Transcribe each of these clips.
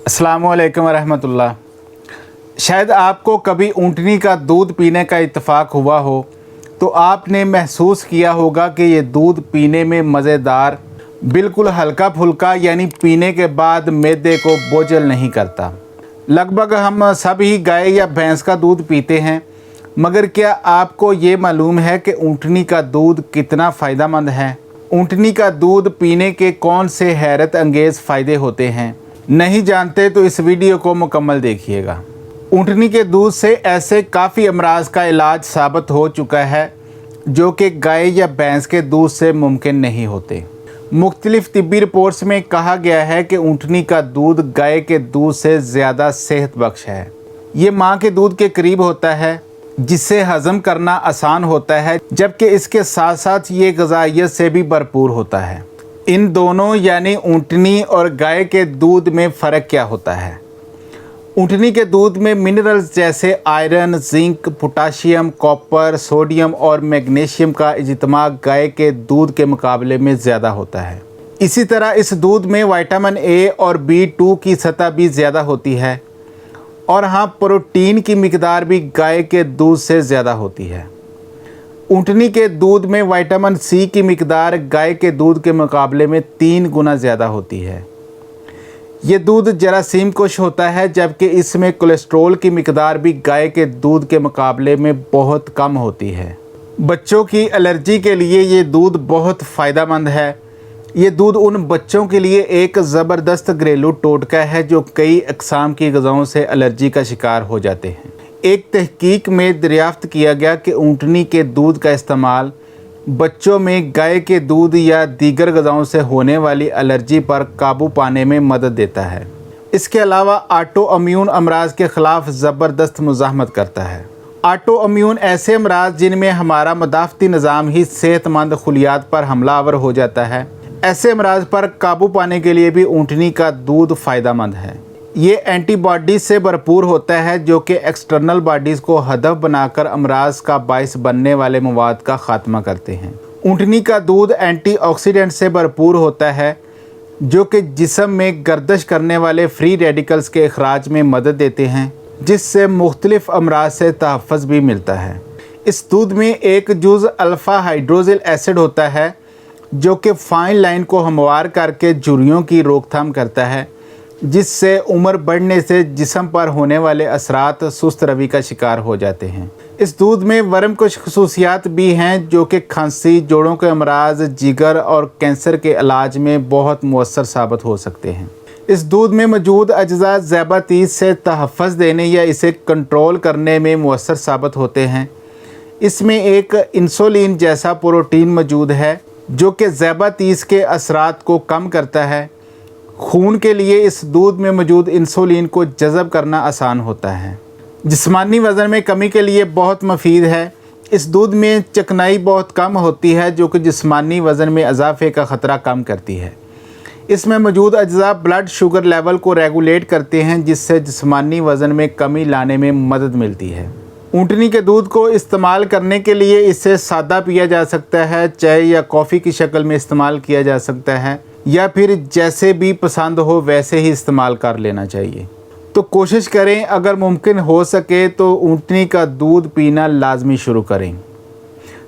अस्सलामु अलैकुम रहमतुल्लाह। शायद आपको कभी ऊँटनी का दूध पीने का इत्तेफाक हुआ हो तो आपने महसूस किया होगा कि ये दूध पीने में मज़ेदार, बिल्कुल हल्का फुल्का, यानी पीने के बाद मैदे को बोझल नहीं करता। लगभग हम सब ही गाय या भैंस का दूध पीते हैं, मगर क्या आपको ये मालूम है कि ऊँटनी का दूध कितना फ़ायदेमंद है? ऊँटनी का दूध पीने के कौन से हैरत अंगेज़ फ़ायदे होते हैं? नहीं जानते तो इस वीडियो को मुकम्मल देखिएगा। ऊँटनी के दूध से ऐसे काफ़ी अमराज का इलाज साबित हो चुका है जो कि गाय या भैंस के दूध से मुमकिन नहीं होते। मुख्तलिफ तिब्बी रिपोर्ट्स में कहा गया है कि ऊँटनी का दूध गाय के दूध से ज़्यादा सेहत बख्श है। ये माँ के दूध के करीब होता है, जिससे हज़म करना आसान होता है, जबकि इसके साथ साथ ये ग़िज़ाइयत से भी भरपूर होता है। इन दोनों यानी ऊँटनी और गाय के दूध में फ़र्क क्या होता है? ऊँटनी के दूध में मिनरल्स जैसे iron, zinc, potassium, copper, sodium और मैग्नीशियम का इज्तिमा गाय के दूध के मुकाबले में ज़्यादा होता है। इसी तरह इस दूध में विटामिन ए और B2 की सतह भी ज़्यादा होती है, और हाँ, प्रोटीन की मिकदार भी गाय के दूध से ज़्यादा होती है। ऊँटनी के दूध में विटामिन C की मिकदार गाय के दूध के मुकाबले में 3 गुना ज़्यादा होती है। ये दूध जरासीम कुश होता है, जबकि इसमें कोलेस्ट्रॉल की मिकदार भी गाय के दूध के मुकाबले में बहुत कम होती है। बच्चों की एलर्जी के लिए ये दूध बहुत फ़ायदेमंद है। ये दूध उन बच्चों के लिए एक ज़बरदस्त घरेलू टोटका है जो कई अक़साम की ग़िज़ाओं से एलर्जी का शिकार हो जाते हैं। एक तहकीक में दरियाफ़्त किया गया कि ऊँटनी के दूध का इस्तेमाल बच्चों में गाय के दूध या दीगर ग़िज़ाओं से होने वाली एलर्जी पर काबू पाने में मदद देता है। इसके अलावा ऑटो इम्यून अमराज के ख़िलाफ़ ज़बरदस्त मुज़ाहमत करता है। ऑटो इम्यून ऐसे अमराज जिनमें हमारा मदाफ़ती निज़ाम ही सेहतमंद खुलियात पर हमलावर हो जाता है, ऐसे अमराज पर काबू पाने के लिए भी ऊँटनी का दूध फ़ायदेमंद है। ये एंटीबॉडीज़ से भरपूर होता है जो कि एक्सटर्नल बॉडीज़ को हदफ बनाकर अमराज का बाइस बनने वाले मवाद का ख़ात्मा करते हैं। ऊँटनी का दूध एंटीऑक्सीडेंट से भरपूर होता है जो कि जिस्म में गर्दिश करने वाले फ्री रेडिकल्स के अखराज में मदद देते हैं, जिससे मुख्तलिफ अमराज से तहफ़्फ़ुज़ भी मिलता है। इस दूध में एक जुज़ अल्फ़ा हाइड्रोक्सिल एसिड होता है जो कि फाइन लाइन को हमवार करके झुर्रियों की रोकथाम करता है, जिससे उम्र बढ़ने से जिस्म पर होने वाले असरात सुस्त रवि का शिकार हो जाते हैं। इस दूध में वर्म कुछ खसूसियात भी हैं जो कि खांसी, जोड़ों के अमराज, जिगर और कैंसर के इलाज में बहुत मुअस्सर साबित हो सकते हैं। इस दूध में मौजूद अज्जा ज़ैबातीस से तहफ़्फ़ुज़ देने या इसे कंट्रोल करने में मुअस्सर साबित होते हैं। इसमें एक इंसुलिन जैसा प्रोटीन मौजूद है जो कि ज़ैबातीस के असरात को कम करता है। खून के लिए इस दूध में मौजूद इंसुलिन को जज़ब करना आसान होता है। जिस्मानी वज़न में कमी के लिए बहुत मुफीद है। इस दूध में चिकनाई बहुत कम होती है जो कि जिस्मानी वज़न में इजाफे का ख़तरा कम करती है। इसमें मौजूद अज्जा ब्लड शुगर लेवल को रेगुलेट करते हैं, जिससे जिस्मानी वज़न में कमी लाने में मदद मिलती है। ऊँटनी के दूध को इस्तेमाल करने के लिए इसे सादा पिया जा सकता है, चाय या कॉफ़ी की शक्ल में इस्तेमाल किया जा सकता है, या फिर जैसे भी पसंद हो वैसे ही इस्तेमाल कर लेना चाहिए। तो कोशिश करें अगर मुमकिन हो सके तो ऊँटनी का दूध पीना लाजमी शुरू करें,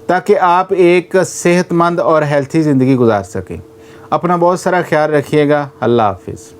ताकि आप एक सेहतमंद और हेल्थी ज़िंदगी गुजार सकें। अपना बहुत सारा ख्याल रखिएगा। अल्लाह हाफ़िज़।